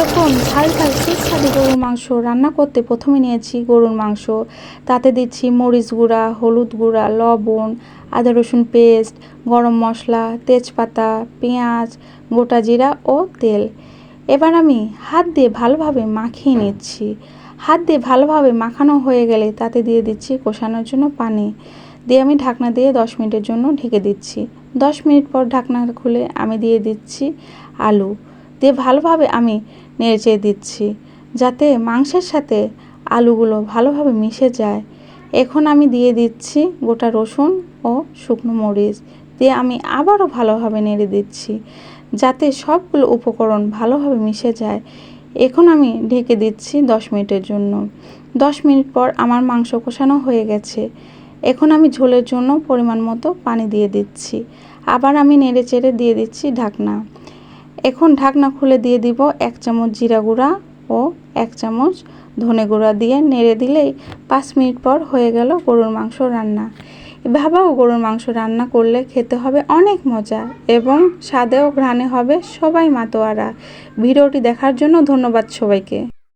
এরকম ঝাল ঝাল সুস্বাদু গরুর মাংস রান্না করতে প্রথমে নিয়েছি গরুর মাংস, তাতে দিচ্ছি মরিচ গুঁড়া, হলুদ গুঁড়া, লবণ, আদা রসুন পেস্ট, গরম মশলা, তেজপাতা, পেঁয়াজ, গোটা জিরা ও তেল। এবার আমি হাত দিয়ে ভালোভাবে মাখিয়ে নিচ্ছি। হাত দিয়ে ভালোভাবে মাখানো হয়ে গেলে তাতে দিয়ে দিচ্ছি কষানোর জন্য পানি, দিয়ে আমি ঢাকনা দিয়ে 10 মিনিটের জন্য ঢেকে দিচ্ছি। 10 মিনিট পর ঢাকনা খুলে আমি দিয়ে দিচ্ছি আলু, দিয়ে ভালোভাবে আমি নেড়েচেড়ে দিচ্ছি যাতে মাংসের সাথে আলুগুলো ভালোভাবে মিশে যায়। এখন আমি দিয়ে দিচ্ছি গোটা রসুন ও শুকনো মরিচ, দিয়ে আমি আবারও ভালোভাবে নেড়ে দিচ্ছি যাতে সবগুলো উপকরণ ভালোভাবে মিশে যায়। এখন আমি ঢেকে দিচ্ছি 10 মিনিটের জন্য। 10 মিনিট পর আমার মাংস কষানো হয়ে গেছে। এখন আমি ঝোলের জন্য পরিমাণ মতো পানি দিয়ে দিচ্ছি। আবার আমি নেড়েচেড়ে দিয়ে দিচ্ছি ঢাকনা। এখন ঢাকনা খুলে দিয়ে দিব 1 চামচ জিরা গুঁড়া ও 1 চামচ ধনে গুঁড়া, দিয়ে নেড়ে দিলেই 5 মিনিট পর হয়ে গেল গরুর মাংস রান্না। এভাবেও গরুর মাংস রান্না করলে খেতে হবে অনেক মজা এবং স্বাদেও ঘ্রাণে হবে সবাই মাতোয়ারা। ভিডিওটি দেখার জন্য ধন্যবাদ সবাইকে।